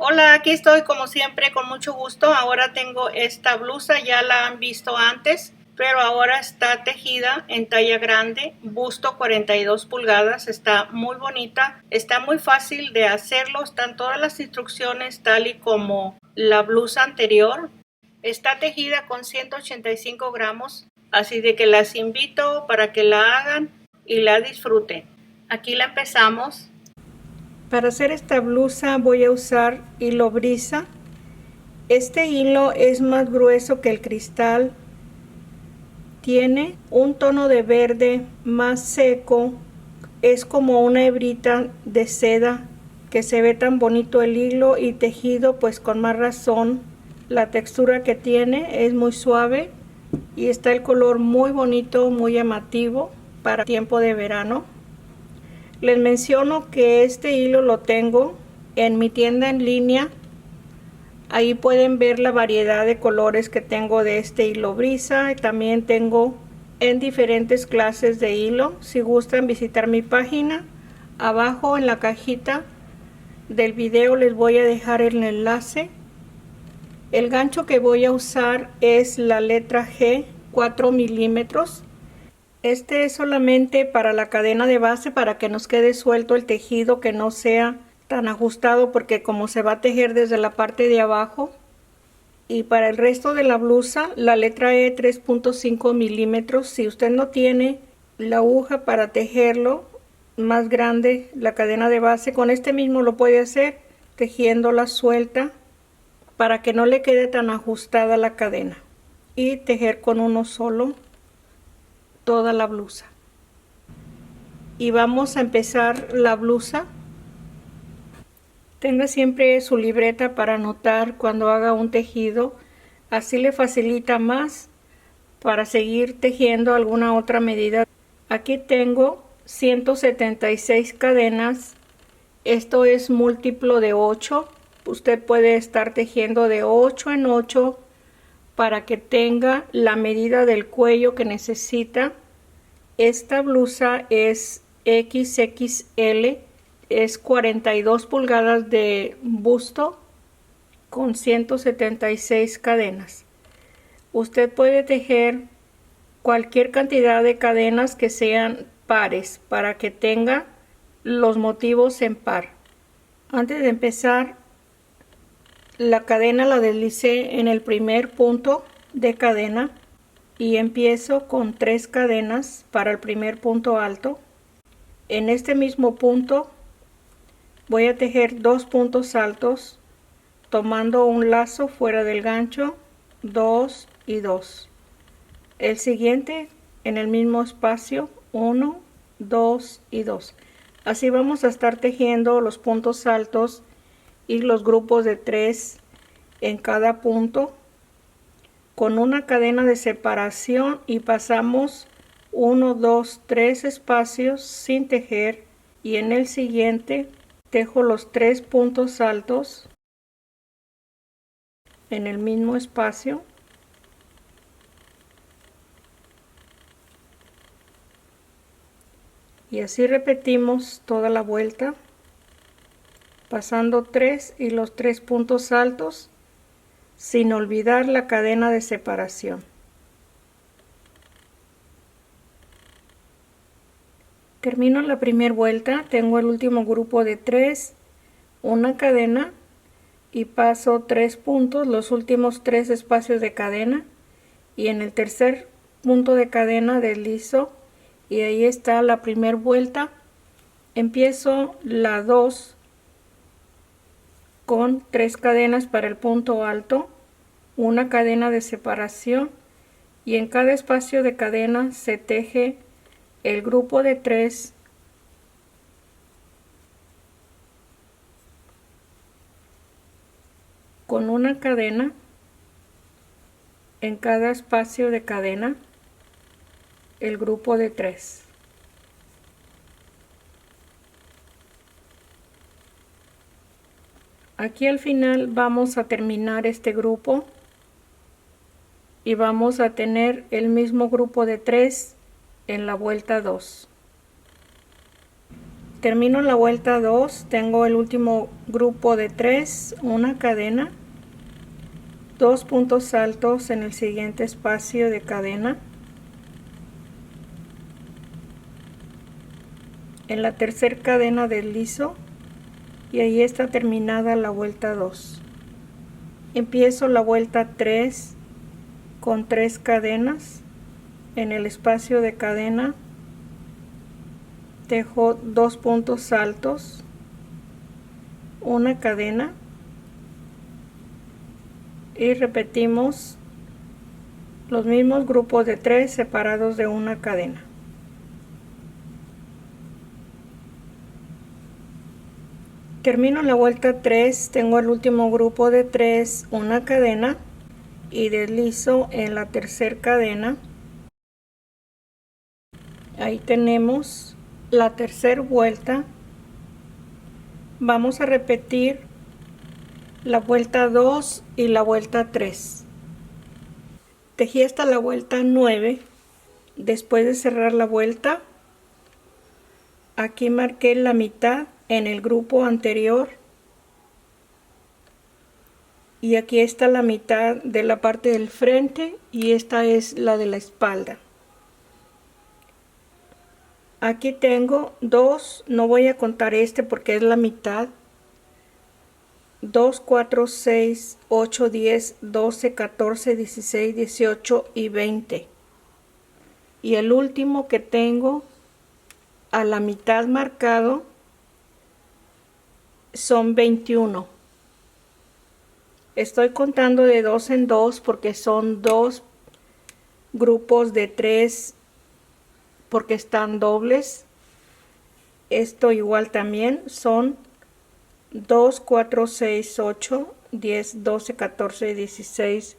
Hola, aquí estoy como siempre con mucho gusto. Ahora tengo esta blusa, ya la han visto antes, pero ahora está tejida en talla grande, busto 42 pulgadas, está muy bonita, está muy fácil de hacerlo, están todas las instrucciones tal y como la blusa anterior. Está tejida con 185 gramos, así de que las invito para que la hagan y la disfruten. Aquí la empezamos. Para hacer esta blusa voy a usar hilo brisa. Este hilo es más grueso que el cristal, tiene un tono de verde más seco, es como una hebrita de seda que se ve tan bonito el hilo y tejido, pues con más razón. La textura que tiene es muy suave y está el color muy bonito, muy llamativo para tiempo de verano. Les menciono que este hilo lo tengo en mi tienda en línea. Ahí pueden ver la variedad de colores que tengo de este hilo brisa. También tengo en diferentes clases de hilo. Si gustan visitar mi página, abajo en la cajita del video les voy a dejar el enlace. El gancho que voy a usar es la letra G, 4 milímetros. Este es solamente para la cadena de base, para que nos quede suelto el tejido, que no sea tan ajustado, porque como se va a tejer desde la parte de abajo. Y para el resto de la blusa, la letra E, 3.5 milímetros. Si usted no tiene la aguja para tejerlo más grande, la cadena de base, con este mismo lo puede hacer, tejiéndola suelta para que no le quede tan ajustada la cadena, y tejer con uno solo toda la blusa. Y vamos a empezar la blusa. Tenga siempre su libreta para anotar cuando haga un tejido, así le facilita más para seguir tejiendo alguna otra medida. Aquí tengo 176 cadenas. Esto es múltiplo de 8. Usted puede estar tejiendo de 8 en 8 para que tenga la medida del cuello que necesita. Esta blusa es XXL, es 42 pulgadas de busto con 176 cadenas. Usted puede tejer cualquier cantidad de cadenas que sean pares para que tenga los motivos en par. Antes de empezar, la cadena la deslicé en el primer punto de cadena y empiezo con 3 cadenas para el primer punto alto. En este mismo punto voy a tejer 2 puntos altos tomando un lazo fuera del gancho, 2 y 2. El siguiente en el mismo espacio, 1, 2 y 2. Así vamos a estar tejiendo los puntos altos y los grupos de 3 en cada punto con una cadena de separación, y pasamos 1, 2, 3 espacios sin tejer, y en el siguiente tejo los 3 puntos altos en el mismo espacio. Y así repetimos toda la vuelta, pasando 3 y los 3 puntos altos, sin olvidar la cadena de separación. Termino la primera vuelta, tengo el último grupo de 3, una cadena, y paso 3 puntos, los últimos 3 espacios de cadena, y en el tercer punto de cadena deslizo, y ahí está la primera vuelta. Empiezo la 2 con 3 cadenas para el punto alto, una cadena de separación, y en cada espacio de cadena se teje el grupo de 3 con una cadena en cada espacio de cadena, el grupo de 3. Aquí al final vamos a terminar este grupo y vamos a tener el mismo grupo de 3 en la vuelta 2. Termino la vuelta 2, tengo el último grupo de 3, una cadena, 2 puntos altos en el siguiente espacio de cadena. En la tercera cadena deslizo y ahí está terminada la vuelta 2. Empiezo la vuelta 3 con 3 cadenas. En el espacio de cadena tejo 2 puntos altos, una cadena y repetimos los mismos grupos de 3 separados de una cadena. Termino la vuelta 3, tengo el último grupo de 3, una cadena y deslizo en la tercera cadena. Ahí tenemos la tercera vuelta. Vamos a repetir la vuelta 2 y la vuelta 3. Tejí hasta la vuelta 9. Después de cerrar la vuelta, aquí marqué la mitad en el grupo anterior y aquí está la mitad de la parte del frente y esta es la de la espalda. Aquí tengo 2, no voy a contar este porque es la mitad. 2, 4, 6, 8, 10, 12, 14, 16, 18 y 20. Y el último que tengo a la mitad marcado son 21. Estoy contando de 2 en 2 porque son 2 grupos de 3 porque están dobles. Esto igual también son 2, 4, 6, 8, 10, 12, 14, 16,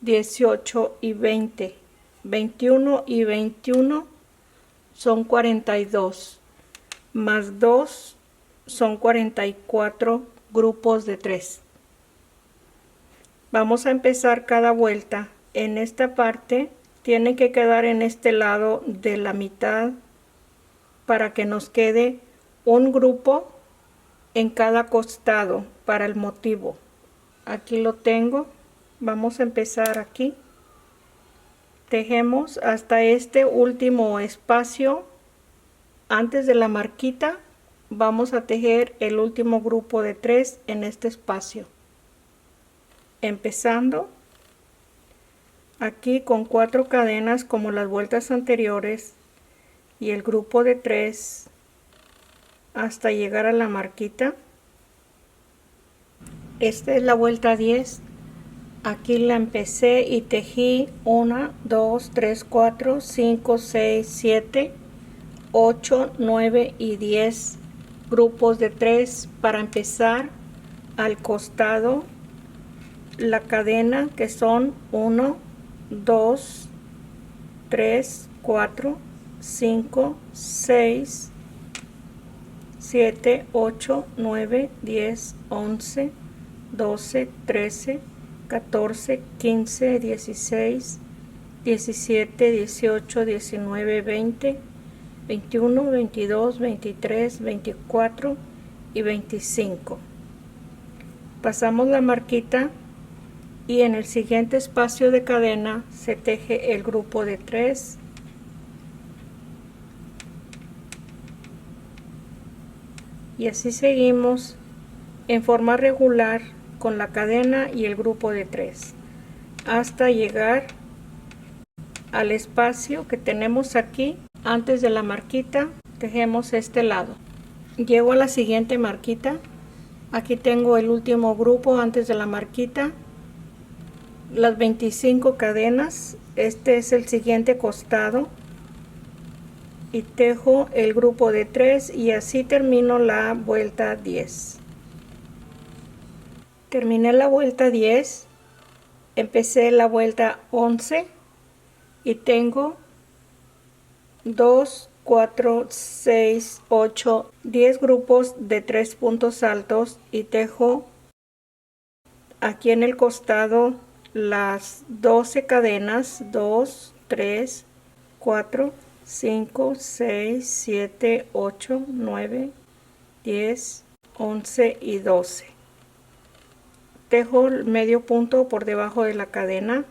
18 y 20. 21 y 21 son 42, más 2 son 44 grupos de 3. Vamos a empezar cada vuelta. En esta parte tiene que quedar en este lado de la mitad para que nos quede un grupo en cada costado para el motivo. Aquí lo tengo. Vamos a empezar aquí. Tejemos hasta este último espacio. Antes de la marquita vamos a tejer el último grupo de 3 en este espacio, empezando aquí con 4 cadenas como las vueltas anteriores y el grupo de 3 hasta llegar a la marquita. Esta es la vuelta 10. Aquí la empecé y tejí 1, 2, 3, 4, 5, 6, 7, 8, 9 y 10 grupos de 3 para empezar al costado la cadena, que son 1, 2, 3, 4, 5, 6, 7, 8, 9, 10, 11, 12, 13, 14, 15, 16, 17, 18, 19, 20, 21, 22, 23, 24 y 25. Pasamos la marquita y en el siguiente espacio de cadena se teje el grupo de 3. Y así seguimos en forma regular con la cadena y el grupo de 3 hasta llegar al espacio que tenemos aquí. Antes de la marquita tejemos este lado. Llego a la siguiente marquita. Aquí tengo el último grupo antes de la marquita, las 25 cadenas. Este es el siguiente costado y tejo el grupo de 3 y así termino la vuelta 10. Terminé la vuelta 10, empecé la vuelta 11 y tengo 2, 4, 6, 8, 10 grupos de 3 puntos altos y tejo aquí en el costado las 12 cadenas, 2, 3, 4, 5, 6, 7, 8, 9, 10, 11 y 12. Tejo el medio punto por debajo de la cadena,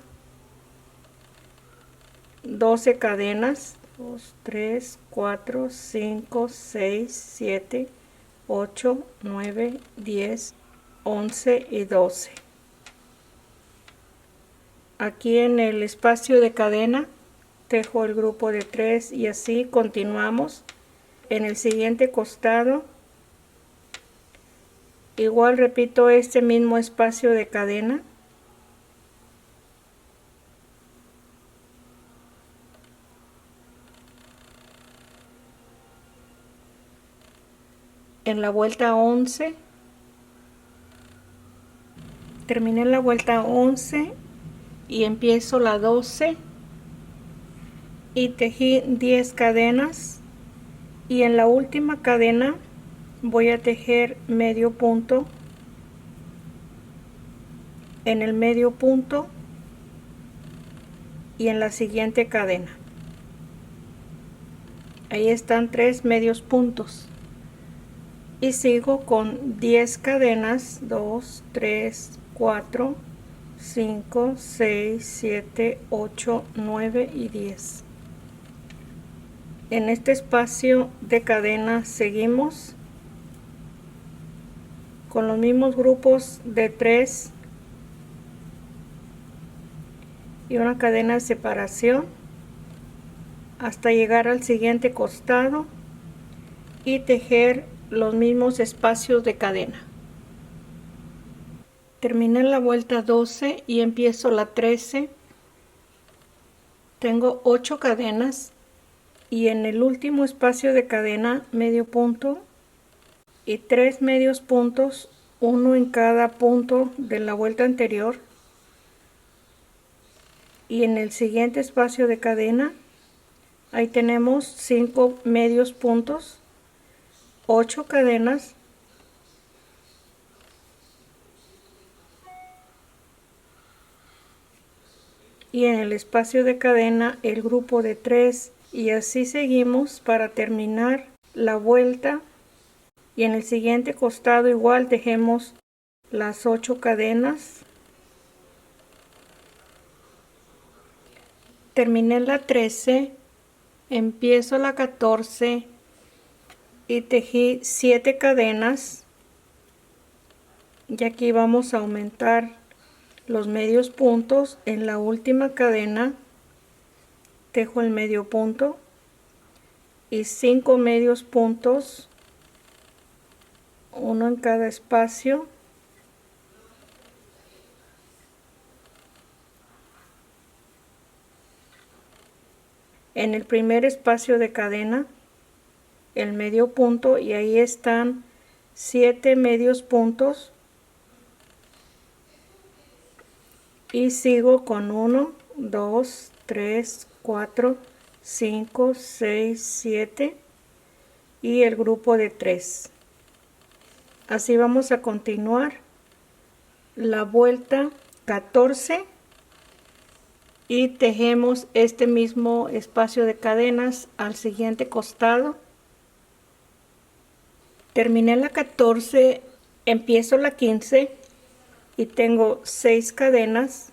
12 cadenas, 2, 3, 4, 5, 6, 7, 8, 9, 10, 11 y 12. Aquí en el espacio de cadena tejo el grupo de 3 y así continuamos. En el siguiente costado igual repito este mismo espacio de cadena. En la vuelta 11 terminé la vuelta 11 y empiezo la 12 y tejí 10 cadenas, y en la última cadena voy a tejer medio punto. En el medio punto y en la siguiente cadena. Ahí están 3 medios puntos y sigo con 10 cadenas, 2, 3, 4, 5, 6, 7, 8, 9 y 10. En este espacio de cadena seguimos con los mismos grupos de 3 y una cadena de separación hasta llegar al siguiente costado y tejer los mismos espacios de cadena. Terminé la vuelta 12 y empiezo la 13. Tengo 8 cadenas y en el último espacio de cadena medio punto y 3 medios puntos, uno en cada punto de la vuelta anterior, y en el siguiente espacio de cadena ahí tenemos 5 medios puntos, 8 cadenas y en el espacio de cadena el grupo de 3, y así seguimos para terminar la vuelta. Y en el siguiente costado igual tejemos las 8 cadenas. Terminé la 13, empiezo la 14 y tejí 7 cadenas, y aquí vamos a aumentar los medios puntos. En la última cadena tejo el medio punto y 5 medios puntos, uno en cada espacio. En el primer espacio de cadena el medio punto y ahí están 7 medios puntos, y sigo con 1, 2, 3, 4, 5, 6, 7 y el grupo de 3. Así vamos a continuar la vuelta 14 y tejemos este mismo espacio de cadenas al siguiente costado. Terminé la 14, empiezo la 15 y tengo 6 cadenas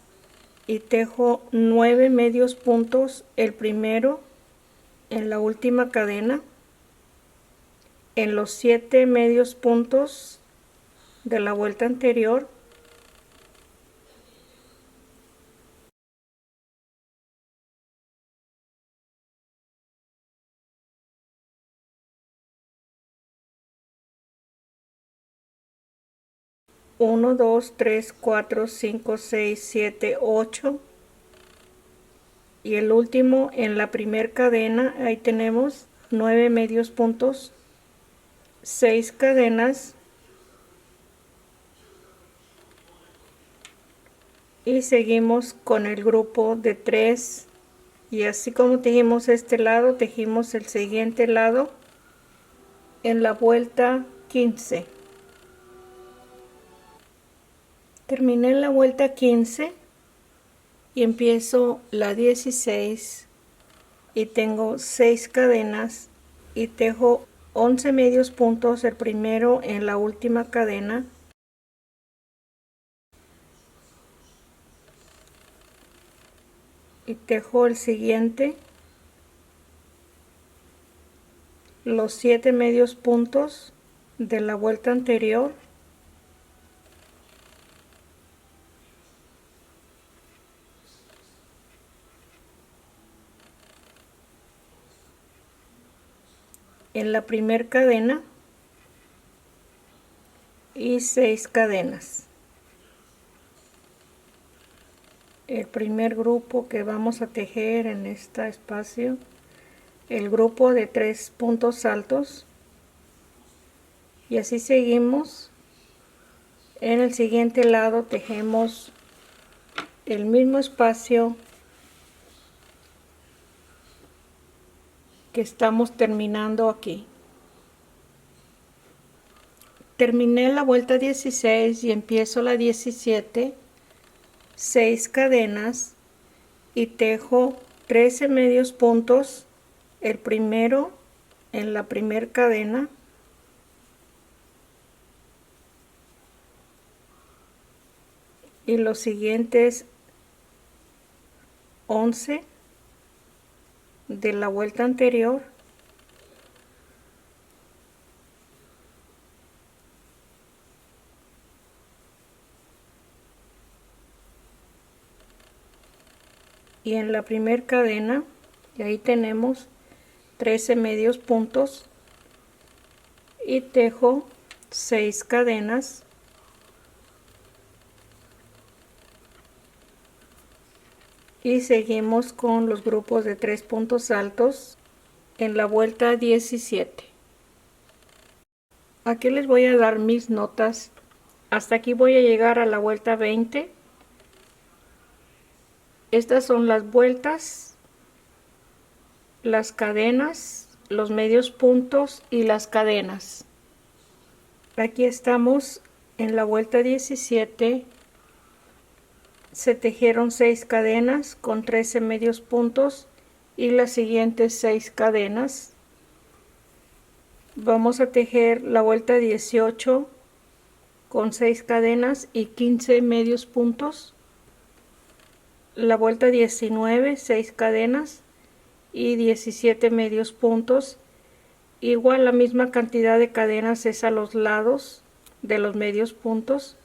y tejo 9 medios puntos, el primero en la última cadena, en los 7 medios puntos de la vuelta anterior, uno, 2, 3, 4, 5, 6, 7, 8, y el último en la primera cadena. Ahí tenemos 9 medios puntos, 6 cadenas y seguimos con el grupo de 3, y así como tejimos este lado, tejimos el siguiente lado en la vuelta 15. Terminé la vuelta 15 y empiezo la 16 y tengo 6 cadenas y tejo 11 medios puntos el primero en la última cadena, y tejo el siguiente, los 7 medios puntos de la vuelta anterior, en la primera cadena y 6 cadenas. El primer grupo que vamos a tejer en este espacio, el grupo de 3 puntos altos, y así seguimos. En el siguiente lado tejemos el mismo espacio que estamos terminando aquí. Terminé la vuelta 16 y empiezo la 17, 6 cadenas, y tejo 13 medios puntos, el primero en la primera cadena, y los siguientes 11 de la vuelta anterior, y en la primera cadena, y ahí tenemos 13 medios puntos, y tejo 6 cadenas, y seguimos con los grupos de 3 puntos altos en la vuelta 17. Aquí les voy a dar mis notas. Hasta aquí voy a llegar a la vuelta 20. Estas son las vueltas, las cadenas, los medios puntos y las cadenas. Aquí estamos en la vuelta 17. Se tejieron 6 cadenas con 13 medios puntos y las siguientes 6 cadenas. Vamos a tejer la vuelta 18 con 6 cadenas y 15 medios puntos. La vuelta 19, 6 cadenas y 17 medios puntos. Igual la misma cantidad de cadenas es a los lados de los medios puntos.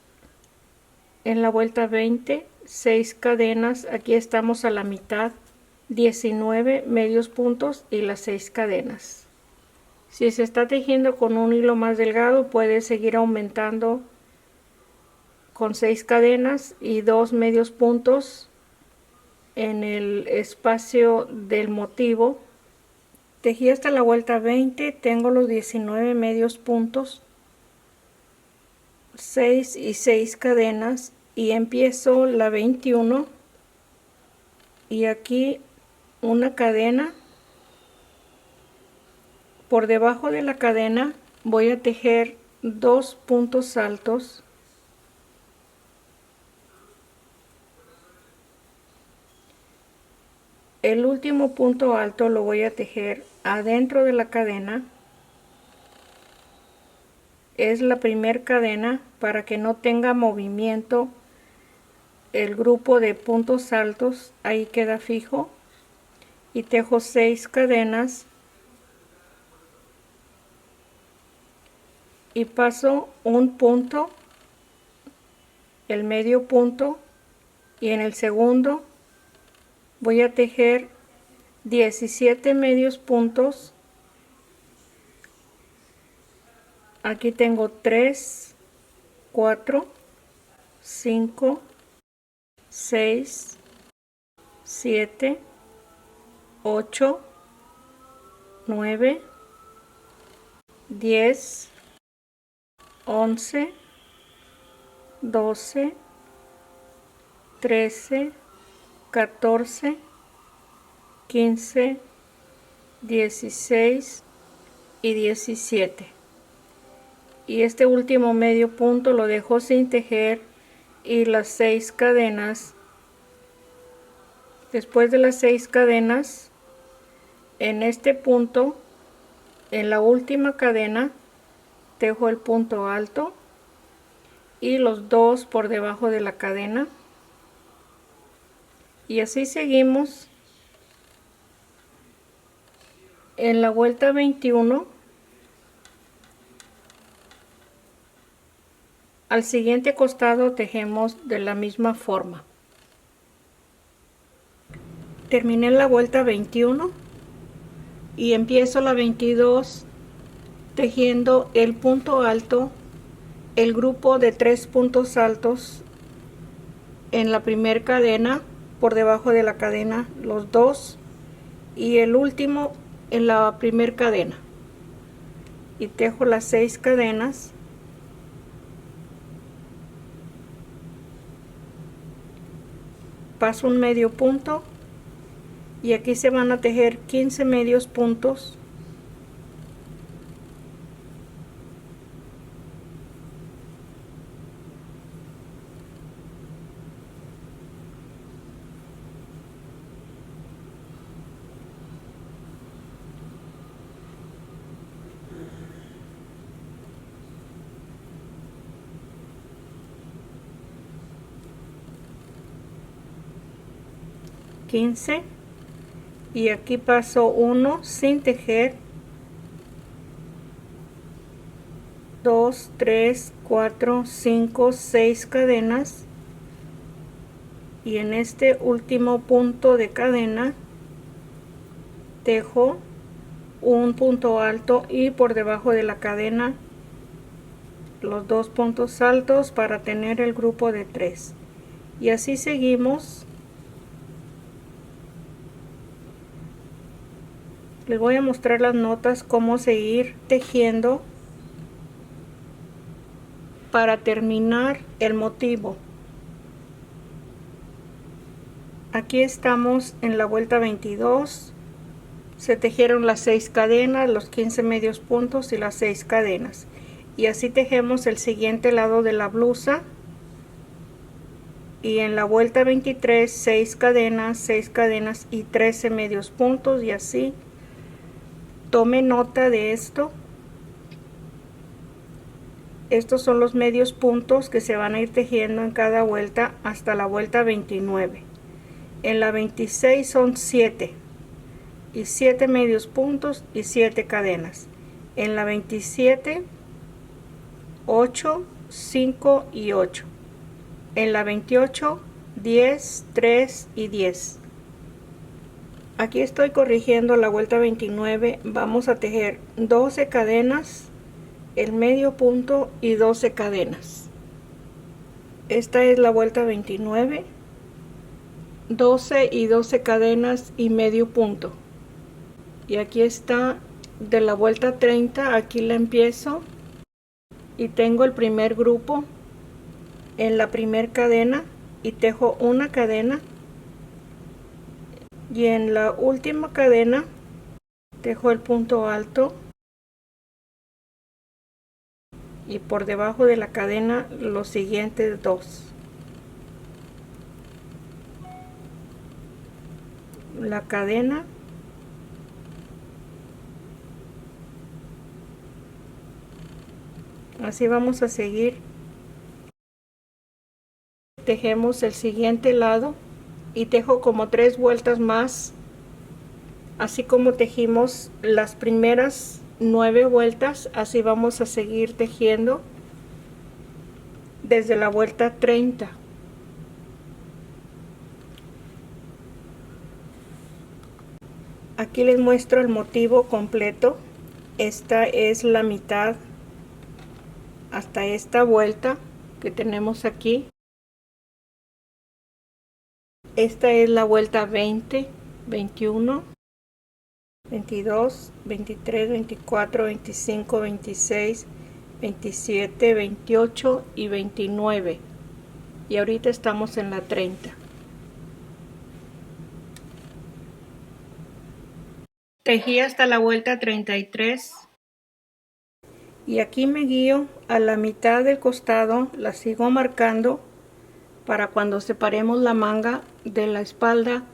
En la vuelta 20, 6 cadenas, aquí estamos a la mitad, 19 medios puntos y las 6 cadenas. Si se está tejiendo con un hilo más delgado, puede seguir aumentando con 6 cadenas y 2 medios puntos en el espacio del motivo. Tejí hasta la vuelta 20, tengo los 19 medios puntos, 6 y 6 cadenas, y empiezo la 21, y aquí una cadena. Por debajo de la cadena voy a tejer 2 puntos altos, el último punto alto lo voy a tejer adentro de la cadena. Es la primera cadena para que no tenga movimiento el grupo de puntos altos, ahí queda fijo, y tejo 6 cadenas y paso un punto, el medio punto, y en el segundo voy a tejer 17 medios puntos. Aquí tengo 3, 4, 5, 6, 7, 8, 9, 10, 11, 12, 13, 14, 15, 16 y 17. Y este último medio punto lo dejo sin tejer, y las 6 cadenas. Después de las 6 cadenas, en este punto En la última cadena tejo el punto alto y los dos por debajo de la cadena, y así seguimos. En la vuelta 21 al siguiente costado tejemos de la misma forma. Terminé la vuelta 21 y empiezo la 22 tejiendo el punto alto, el grupo de 3 puntos altos en la primera cadena, por debajo de la cadena los dos, y el último en la primera cadena, y tejo las 6 cadenas. Paso un medio punto y aquí se van a tejer 15 medios puntos. Y aquí paso uno sin tejer, 2, 3, 4, 5, 6 cadenas, y en este último punto de cadena tejo un punto alto y por debajo de la cadena los dos puntos altos para tener el grupo de 3, y así seguimos. Les voy a mostrar las notas cómo seguir tejiendo para terminar el motivo. Aquí estamos en la vuelta 22. Se tejieron las 6 cadenas, los 15 medios puntos y las 6 cadenas, y así tejemos el siguiente lado de la blusa. Y en la vuelta 23 6 cadenas y 13 medios puntos, y así. Tome nota de esto. Estos son los medios puntos que se van a ir tejiendo en cada vuelta hasta la vuelta 29. En la 26 son 7 y 7 medios puntos y 7 cadenas. En la 27 8, 5 y 8. En la 28 10, 3 y 10. Aquí estoy corrigiendo la vuelta 29. Vamos a tejer 12 cadenas, el medio punto y 12 cadenas. Esta es la vuelta 29, 12 y 12 cadenas y medio punto. Y aquí está de la vuelta 30, aquí la empiezo y tengo el primer grupo en la primera cadena y tejo una cadena, y en la última cadena tejo el punto alto y por debajo de la cadena los siguientes dos. La cadena, así vamos a seguir. Tejemos el siguiente lado y tejo como 3 vueltas más, así como tejimos las primeras 9 vueltas. Así vamos a seguir tejiendo desde la vuelta 30. Aquí les muestro el motivo completo. Esta es la mitad hasta esta vuelta que tenemos aquí. Esta es la vuelta 20, 21, 22, 23, 24, 25, 26, 27, 28 y 29. Y ahorita estamos en la 30. Tejí hasta la vuelta 33. Y aquí me guío a la mitad del costado, la sigo marcando para cuando separemos la manga de la espalda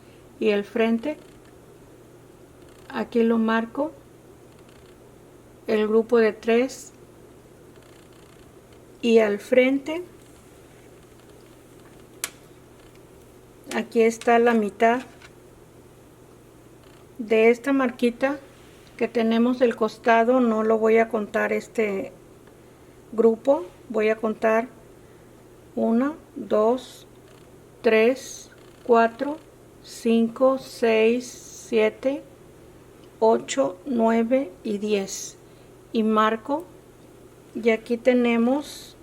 y el frente. Aquí lo marco el grupo de 3 y al frente aquí está la mitad de esta marquita que tenemos del costado. No lo voy a contar este grupo, voy a contar 1, 2, 3, 4, 5, 6, 7, 8, 9 y 10 y marco, y aquí tenemos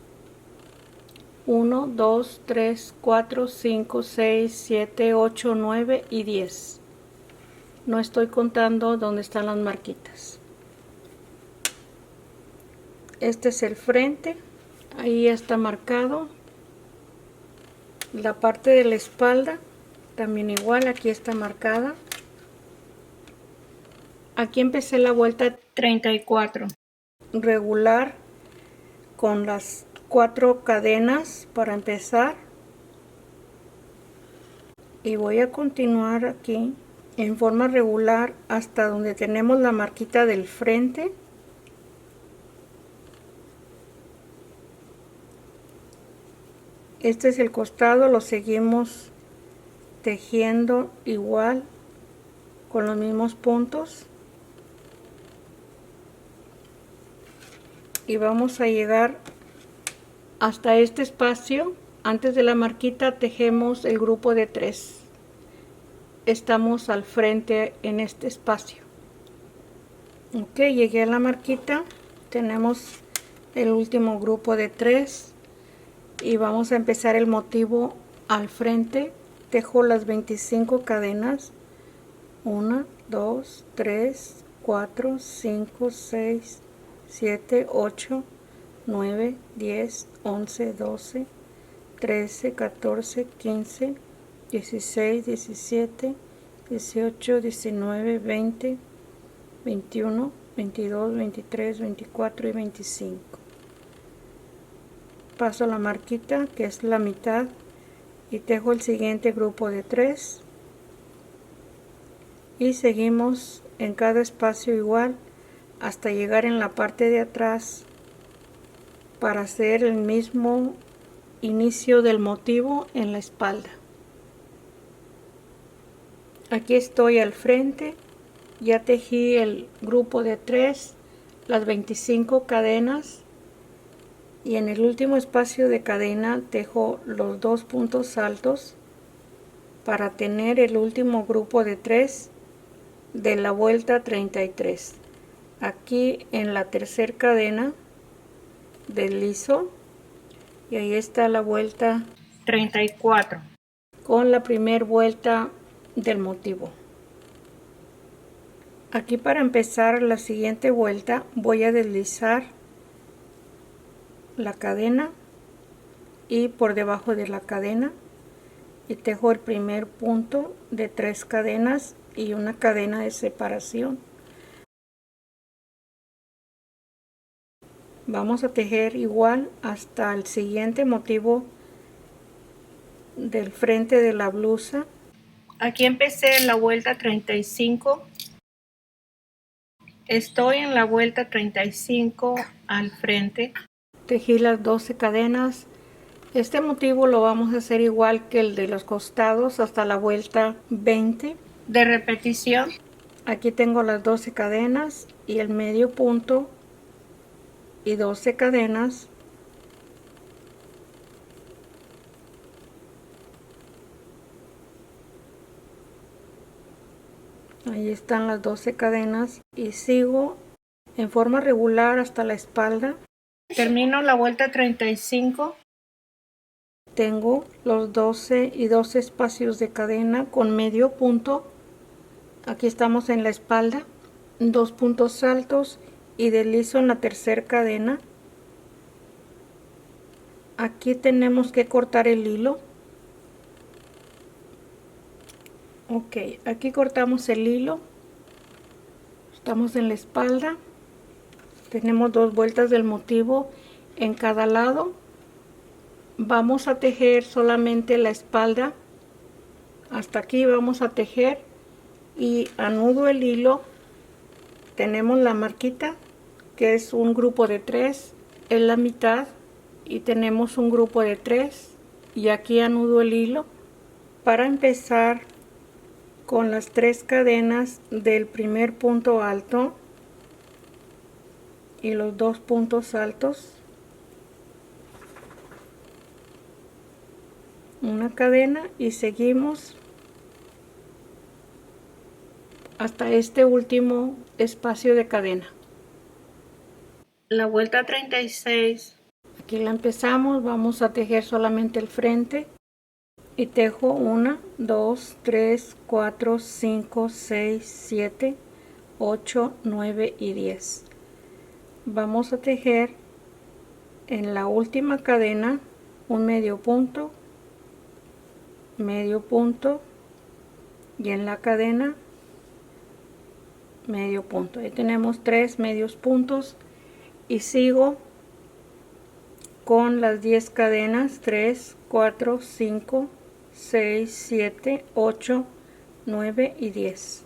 1, 2, 3, 4, 5, 6, 7, 8, 9 y 10. No estoy contando dónde están las marquitas. Este es el frente, ahí está marcado. La parte de la espalda también igual, aquí está marcada. Aquí empecé la vuelta 34 regular con las 4 cadenas para empezar, y voy a continuar aquí en forma regular hasta donde tenemos la marquita del frente. Este es el costado, lo seguimos tejiendo igual con los mismos puntos y vamos a llegar hasta este espacio. Antes de la marquita tejemos el grupo de 3. Estamos al frente en este espacio. Ok, llegué a la marquita, tenemos el último grupo de 3 y vamos a empezar el motivo al frente. Tejo las 25 cadenas, 1, 2, 3, 4, 5, 6, 7, 8, 9, 10, 11, 12, 13, 14, 15, 16, 17, 18, 19, 20, 21, 22, 23, 24 y 25. Paso la marquita que es la mitad y tejo el siguiente grupo de 3 y seguimos en cada espacio igual hasta llegar en la parte de atrás para hacer el mismo inicio del motivo en la espalda. Aquí estoy al frente, ya tejí el grupo de 3, las 25 cadenas, y en el último espacio de cadena tejo los 2 puntos altos para tener el último grupo de 3 de la vuelta 33. Aquí en la tercera cadena deslizo y ahí está la vuelta 34 con la primera vuelta del motivo. Aquí para empezar la siguiente vuelta voy a deslizar la cadena y por debajo de la cadena y tejo el primer punto de 3 cadenas y una cadena de separación. Vamos a tejer igual hasta el siguiente motivo del frente de la blusa. Aquí empecé en la vuelta 35, estoy en la vuelta 35 al frente, tejí las 12 cadenas. Este motivo lo vamos a hacer igual que el de los costados hasta la vuelta 20 de repetición. Aquí tengo las 12 cadenas y el medio punto y 12 cadenas. Ahí están las 12 cadenas y sigo en forma regular hasta la espalda. Termino la vuelta 35. Tengo los 12 y 12 espacios de cadena con medio punto. Aquí estamos en la espalda, 2 puntos altos y deslizo en la tercera cadena. Aquí tenemos que cortar el hilo. Ok, aquí cortamos el hilo. Estamos en la espalda. Tenemos 2 vueltas del motivo en cada lado. Vamos a tejer solamente la espalda. Hasta aquí vamos a tejer y anudo el hilo. Tenemos la marquita que es un grupo de 3 en la mitad, y tenemos un grupo de 3 y aquí anudo el hilo para empezar con las 3 cadenas del primer punto alto y los 2 puntos altos, una cadena, y seguimos hasta este último espacio de cadena. La vuelta 36, aquí la empezamos, vamos a tejer solamente el frente y tejo 1, 2, 3, 4, 5, 6, 7, 8, 9 y 10. Vamos a tejer en la última cadena un medio punto y en la cadena medio punto. Ahí tenemos 3 medios puntos y sigo con las 10 cadenas: 3, 4, 5, 6, 7, 8, 9 y 10.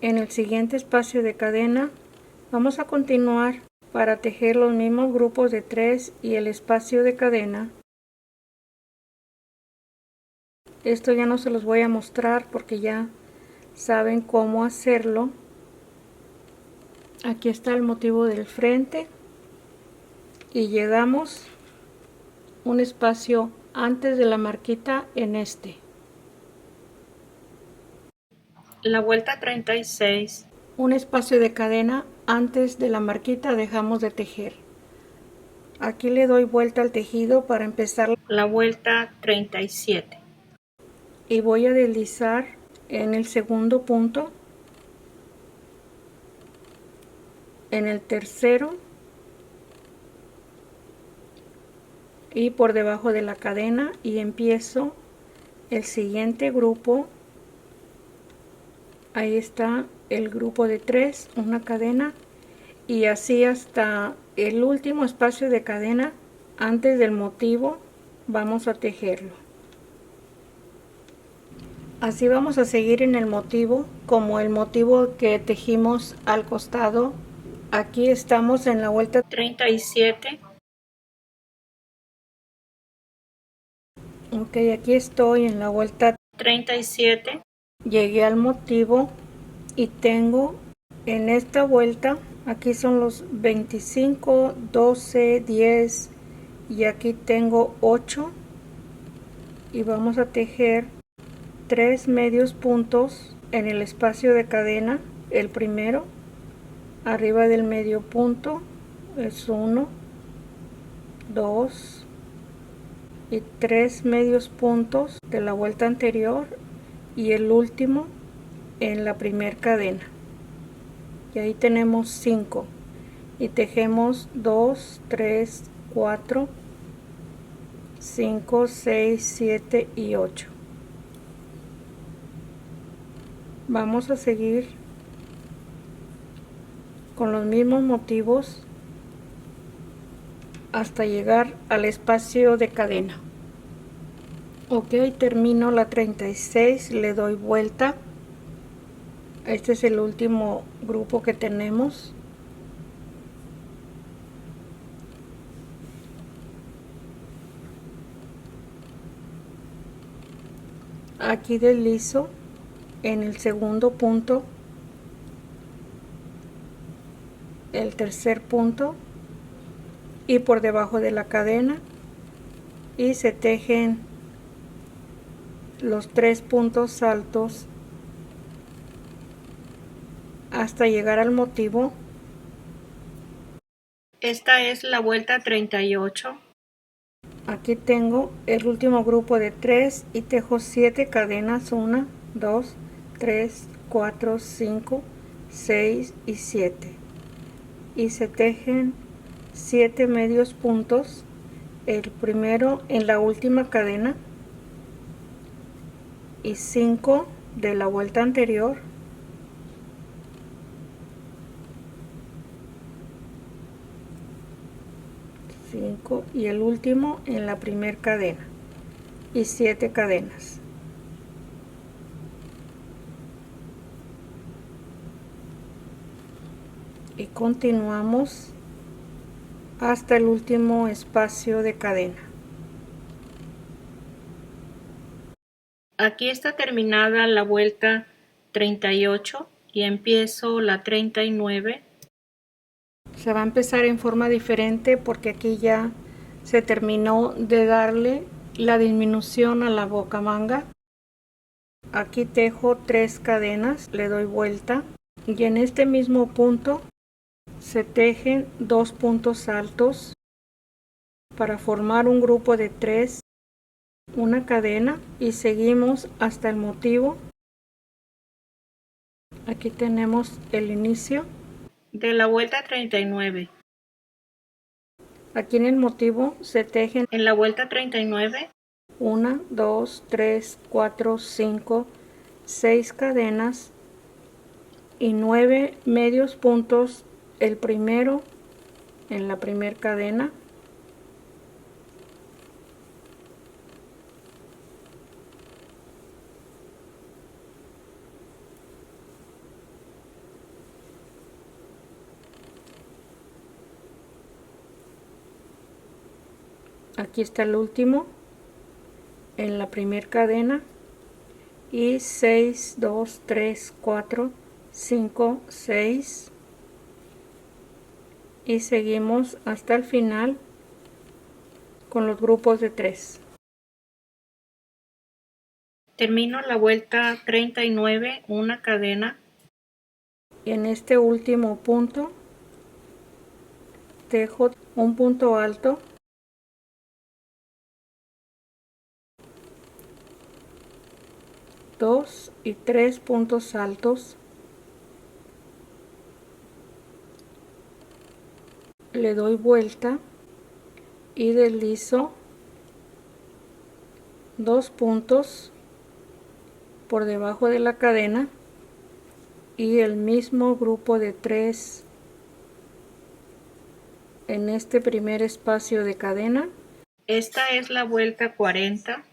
En el siguiente espacio de cadena vamos a continuar para tejer los mismos grupos de 3 y el espacio de cadena. Esto ya no se los voy a mostrar porque ya saben cómo hacerlo. Aquí está el motivo del frente y llegamos un espacio antes de la marquita en este. La vuelta 36, un espacio de cadena antes de la marquita dejamos de tejer. Aquí le doy vuelta al tejido para empezar la vuelta 37 y voy a deslizar en el segundo punto, en el tercero y por debajo de la cadena, y empiezo el siguiente grupo. Ahí está el grupo de 3, una cadena, y así hasta el último espacio de cadena antes del motivo vamos a tejerlo. Así vamos a seguir en el motivo, como el motivo que tejimos al costado. Aquí estamos en la vuelta 37. Ok, aquí estoy en la vuelta 37. Llegué al motivo y tengo en esta vuelta, aquí son los 25, 12, 10 y aquí tengo 8, y vamos a tejer 3 medios puntos en el espacio de cadena. El primero arriba del medio punto es 1, 2 y 3 medios puntos de la vuelta anterior, y el último en la primer cadena, y ahí tenemos 5, y tejemos 2, 3, 4, 5, 6, 7 y 8. Vamos a seguir con los mismos motivos hasta llegar al espacio de cadena. Ok, termino la 36, le doy vuelta. Este es el último grupo que tenemos. Aquí deslizo en el segundo punto, el tercer punto y por debajo de la cadena, y se tejen los 3 puntos altos hasta llegar al motivo. Esta es la vuelta 38. Aquí tengo el último grupo de 3 y tejo 7 cadenas: 1, 2, 3, 4, 5, 6 y 7, y se tejen 7 medios puntos, el primero en la última cadena y 5 de la vuelta anterior, y el último en la primera cadena, y 7 cadenas. Y Continuamos hasta el último espacio de cadena. Aquí está terminada la vuelta 38 y empiezo la 39. Se va a empezar en forma diferente porque aquí ya se terminó de darle la disminución a la bocamanga. Aquí tejo 3 cadenas, le doy vuelta y en este mismo punto se tejen 2 puntos altos para formar un grupo de 3, una cadena y seguimos hasta el motivo. Aquí tenemos el inicio de la vuelta 39. Aquí en el motivo se tejen en la vuelta 39 1, 2, 3, 4, 5, 6 cadenas y 9 medios puntos, el primero en la primera cadena, aquí está el último en la primera cadena y 6, 2, 3, 4, 5, 6 y seguimos hasta el final con los grupos de 3. Termino la vuelta 39, una cadena. En este último punto tejo un punto alto, dos y 3 puntos altos, le doy vuelta y deslizo 2 puntos por debajo de la cadena y el mismo grupo de 3 en este primer espacio de cadena. Esta es la vuelta 40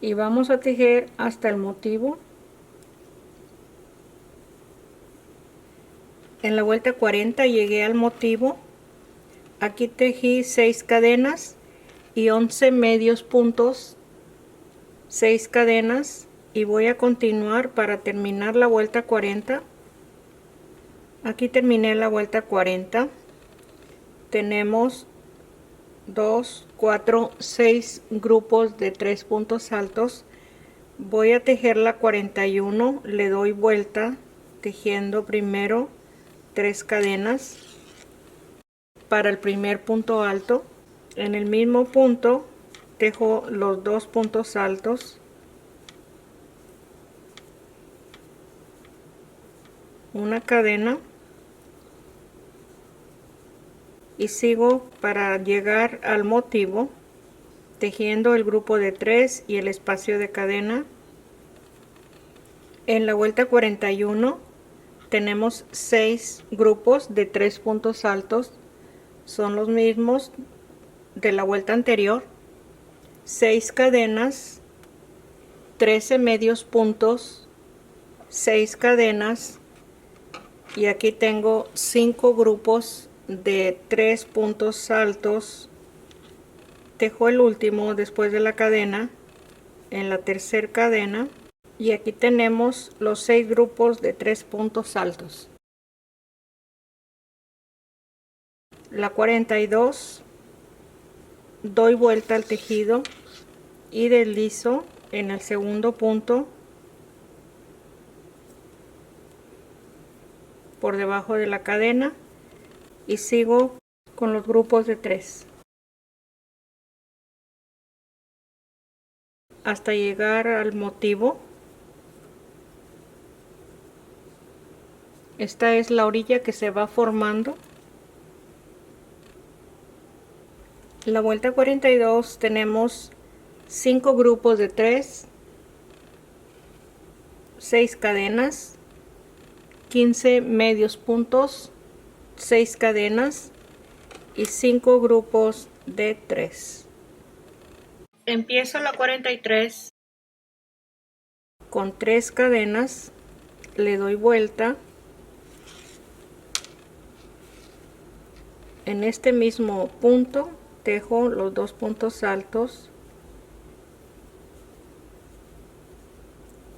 y vamos a tejer hasta el motivo. En la vuelta 40 llegué al motivo, aquí tejí 6 cadenas y 11 medios puntos, 6 cadenas y voy a continuar para terminar la vuelta 40. Aquí terminé la vuelta 40. Tenemos 2, 4, 6 grupos de 3 puntos altos. Voy a tejer la 41, le doy vuelta tejiendo primero 3 cadenas para el primer punto alto. En el mismo punto tejo los 2 puntos altos, una cadena y sigo para llegar al motivo tejiendo el grupo de 3 y el espacio de cadena. En la vuelta 41 tenemos 6 grupos de 3 puntos altos, son los mismos de la vuelta anterior, 6 cadenas, 13 medios puntos, 6 cadenas y aquí tengo 5 grupos de 3 puntos altos. Tejo el último después de la cadena en la tercera cadena y aquí tenemos los 6 grupos de 3 puntos altos. La 42 doy vuelta al tejido y deslizo en el segundo punto por debajo de la cadena y sigo con los grupos de 3 hasta llegar al motivo. Esta es la orilla que se va formando. La vuelta 42 tenemos 5 grupos de 3, 6 cadenas, 15 medios puntos, 6 cadenas y 5 grupos de 3. Empiezo la 43 con 3 cadenas, le doy vuelta En este mismo punto tejo los 2 puntos altos,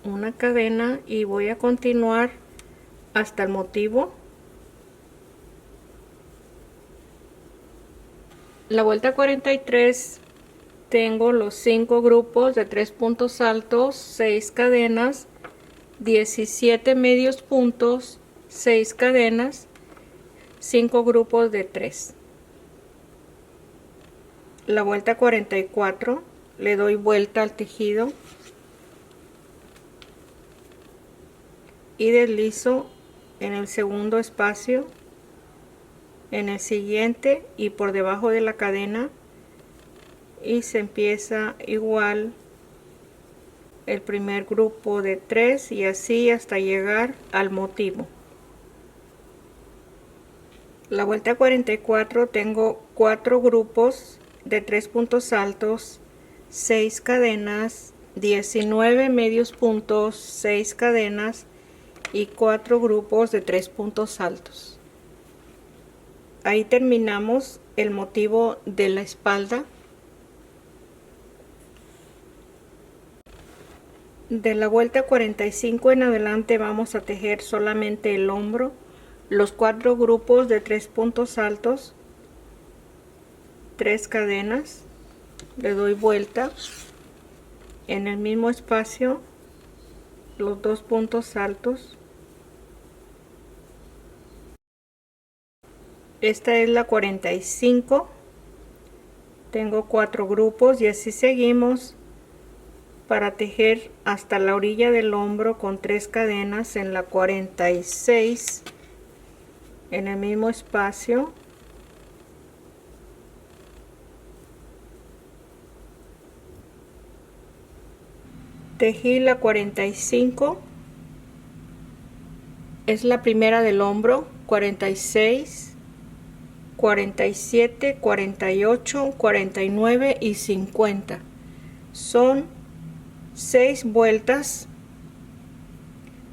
una cadena, y voy a continuar hasta el motivo. La vuelta 43 tengo los 5 grupos de 3 puntos altos, 6 cadenas, 17 medios puntos, 6 cadenas, 5 grupos de 3. La vuelta 44 le doy vuelta al tejido y deslizo en el segundo espacio, en el siguiente y por debajo de la cadena, y se empieza igual el primer grupo de 3 y así hasta llegar al motivo. La vuelta 44 tengo 4 grupos de 3 puntos altos, 6 cadenas, 19 medios puntos, 6 cadenas y 4 grupos de 3 puntos altos. Ahí terminamos el motivo de la espalda. De la vuelta 45 en adelante vamos a tejer solamente el hombro, los 4 grupos de 3 puntos altos, 3 cadenas, le doy vuelta en el mismo espacio, los 2 puntos altos. Esta es la 45, tengo 4 grupos y así seguimos para tejer hasta la orilla del hombro con 3 cadenas en la 46, en el mismo espacio. Tejí la 45, es la primera del hombro, 46, 47, 48, 49 y 50. Son 6 vueltas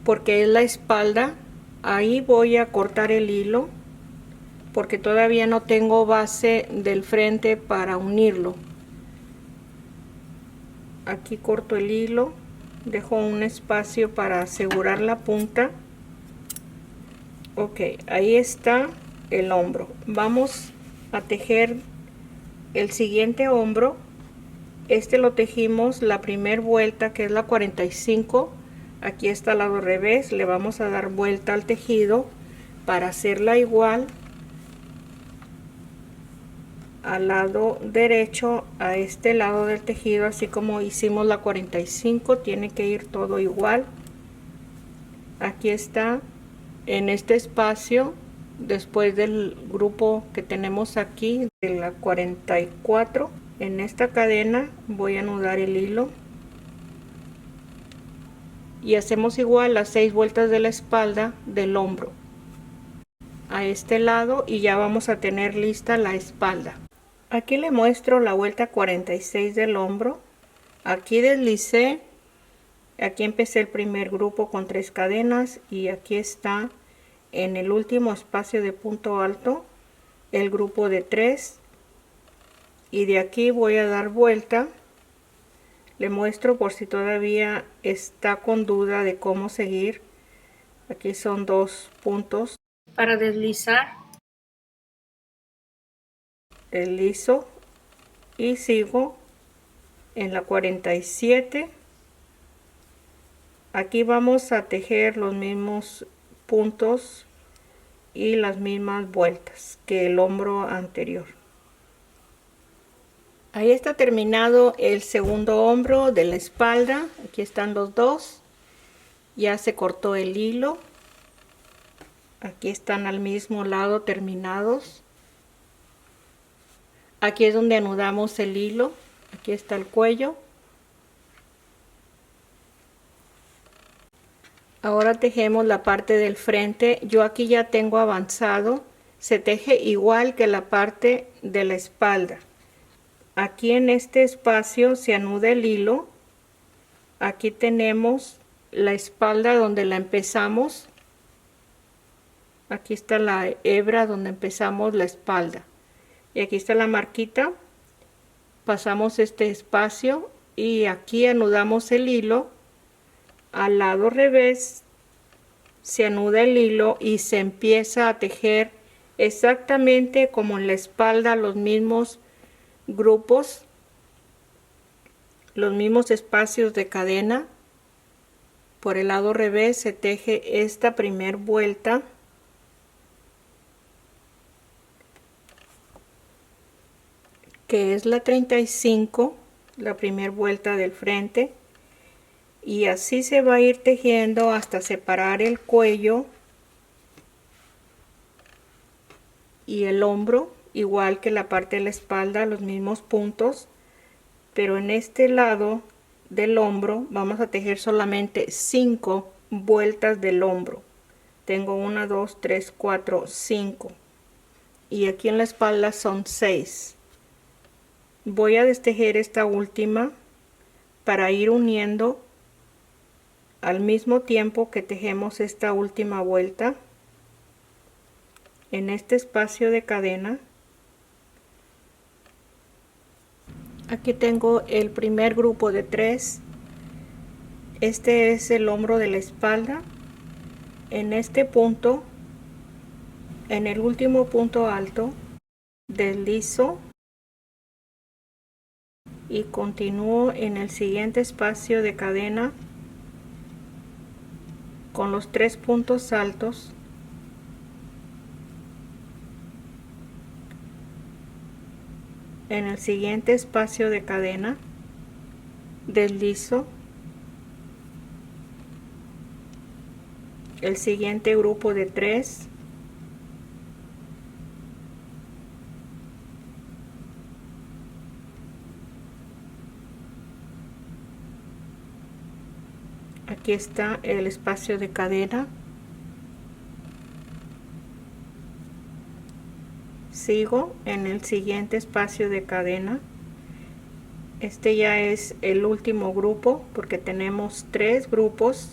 porque es la espalda. Ahí voy a cortar el hilo porque todavía no tengo base del frente para unirlo. Aquí corto el hilo, dejo un espacio para asegurar la punta. Ok, ahí está el hombro. Vamos a tejer el siguiente hombro. Este lo tejimos la primera vuelta, que es la 45. Aquí está al lado revés, le vamos a dar vuelta al tejido para hacerla igual al lado derecho, a este lado del tejido, así como hicimos la 45, tiene que ir todo igual. Aquí está, en este espacio, después del grupo que tenemos aquí, de la 44, en esta cadena voy a anudar el hilo y hacemos igual las 6 vueltas de la espalda del hombro a este lado y ya vamos a tener lista la espalda. Aquí le muestro la vuelta 46 del hombro. Aquí deslicé, aquí empecé el primer grupo con 3 cadenas y aquí está en el último espacio de punto alto el grupo de 3 y de aquí voy a dar vuelta. Le muestro por si todavía está con duda de cómo seguir. Aquí son 2 puntos para deslizar. Deslizo y sigo en la 47. Aquí vamos a tejer los mismos puntos y las mismas vueltas que el hombro anterior. Ahí está terminado el segundo hombro de la espalda. Aquí están los dos. Ya se cortó el hilo. Aquí están al mismo lado terminados. Aquí es donde anudamos el hilo. Aquí está el cuello. Ahora tejemos la parte del frente. Yo aquí ya tengo avanzado. Se teje igual que la parte de la espalda. Aquí en este espacio se anuda el hilo. Aquí tenemos la espalda donde la empezamos. Aquí está la hebra donde empezamos la espalda. Y aquí está la marquita. Pasamos este espacio y aquí anudamos el hilo. Al lado revés se anuda el hilo y se empieza a tejer exactamente como en la espalda, los mismos grupos, los mismos espacios de cadena. Por el lado revés se teje esta primer vuelta, que es la 35, la primera vuelta del frente, y así se va a ir tejiendo hasta separar el cuello y el hombro, igual que la parte de la espalda, los mismos puntos, pero en este lado del hombro vamos a tejer solamente 5 vueltas del hombro. Tengo 1, 2, 3, 4, 5, y aquí en la espalda son 6. Voy a destejer esta última para ir uniendo al mismo tiempo que tejemos esta última vuelta en este espacio de cadena. Aquí tengo el primer grupo de 3. Este es el hombro de la espalda. En este punto, en el último punto alto, deslizo y continúo en el siguiente espacio de cadena con los 3 puntos altos. En el siguiente espacio de cadena deslizo el siguiente grupo de 3, aquí está el espacio de cadena, sigo en el siguiente espacio de cadena. Este ya es el último grupo porque tenemos 3 grupos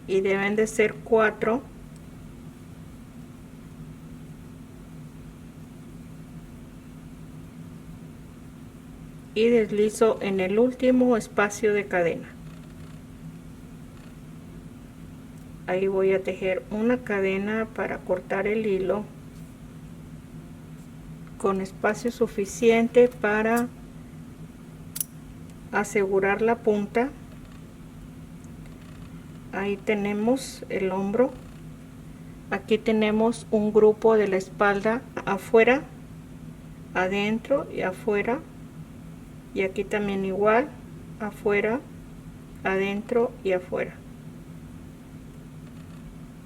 y deben de ser 4. Y deslizo en el último espacio de cadena. Ahí voy a tejer una cadena para cortar el hilo con espacio suficiente para asegurar la punta. Ahí tenemos el hombro. Aquí tenemos un grupo de la espalda afuera, adentro y afuera, y aquí también igual, afuera, adentro y afuera.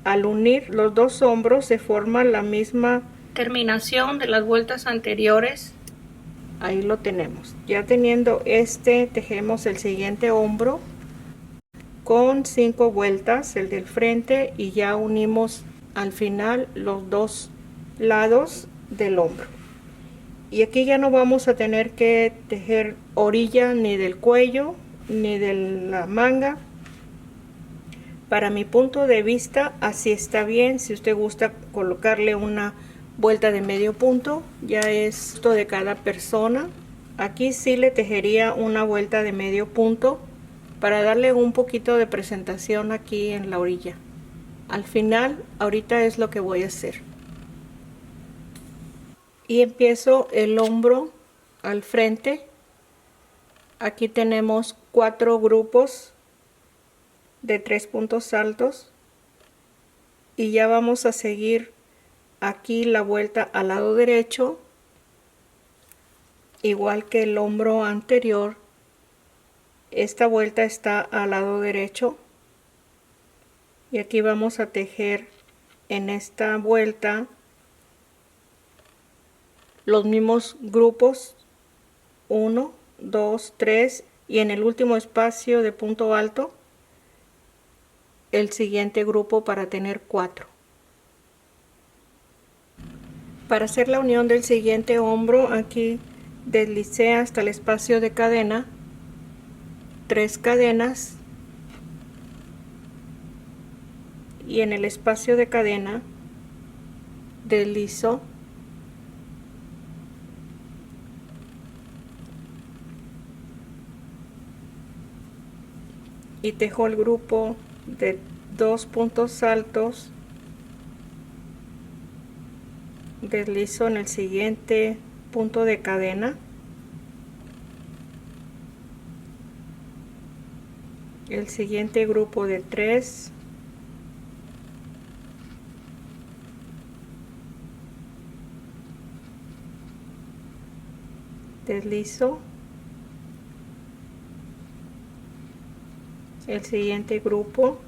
Al unir los dos hombros se forma la misma terminación de las vueltas anteriores. Ahí lo tenemos. Ya teniendo este, tejemos el siguiente hombro con 5 vueltas, el del frente, y ya unimos al final los dos lados del hombro. Y aquí ya no vamos a tener que tejer orilla ni del cuello ni de la manga. Para mi punto de vista así está bien. Si usted gusta colocarle una vuelta de medio punto, ya es esto de cada persona. Aquí sí le tejería una vuelta de medio punto para darle un poquito de presentación aquí en la orilla. Al final, ahorita es lo que voy a hacer. Y empiezo el hombro al frente. Aquí tenemos 4 grupos de 3 puntos altos y ya vamos a seguir aquí la vuelta al lado derecho, igual que el hombro anterior. Esta vuelta está al lado derecho y aquí vamos a tejer en esta vuelta los mismos grupos, 1, 2, 3, y en el último espacio de punto alto el siguiente grupo para tener 4. Para hacer la unión del siguiente hombro, aquí deslicé hasta el espacio de cadena, 3 cadenas, y en el espacio de cadena deslizo y tejo el grupo de 2 puntos altos, deslizo en el siguiente punto de cadena, el siguiente grupo de 3, deslizo el siguiente grupo,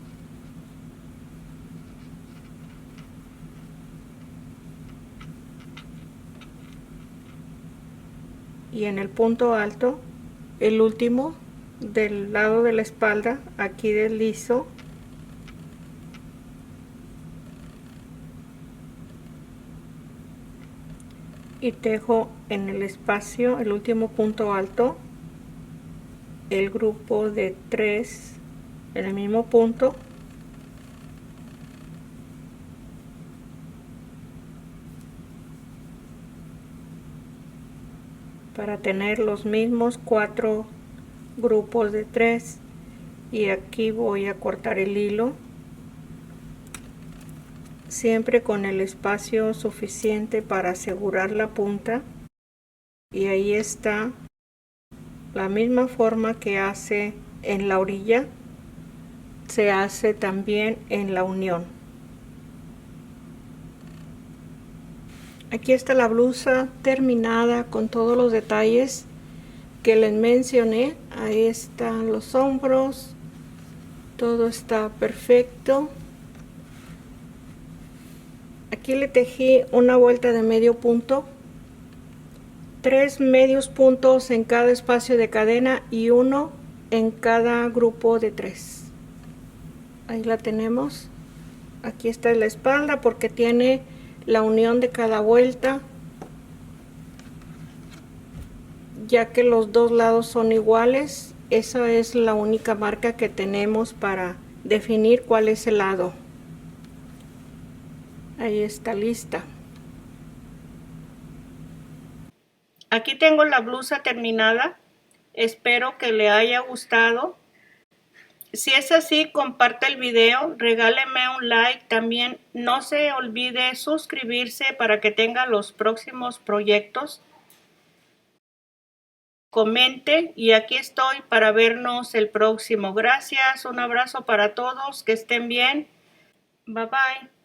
y en el punto alto, el último del lado de la espalda, aquí deslizo y tejo en el espacio, el último punto alto, el grupo de 3 en el mismo punto, para tener los mismos 4 grupos de 3. Y aquí voy a cortar el hilo, siempre con el espacio suficiente para asegurar la punta, y ahí está la misma forma que hace en la orilla, se hace también en la unión. Aquí está la blusa terminada con todos los detalles que les mencioné. Ahí están los hombros, todo está perfecto. Aquí le tejí una vuelta de medio punto, 3 medios puntos en cada espacio de cadena y 1 en cada grupo de 3. Ahí la tenemos. Aquí está la espalda porque tiene la unión de cada vuelta, ya que los dos lados son iguales. Esa es la única marca que tenemos para definir cuál es el lado. Ahí está lista. Aquí tengo la blusa terminada. Espero que le haya gustado. Si es así, comparte el video, regáleme un like. También no se olvide suscribirse para que tenga los próximos proyectos. Comente y aquí estoy para vernos el próximo. Gracias, un abrazo para todos, que estén bien. Bye bye.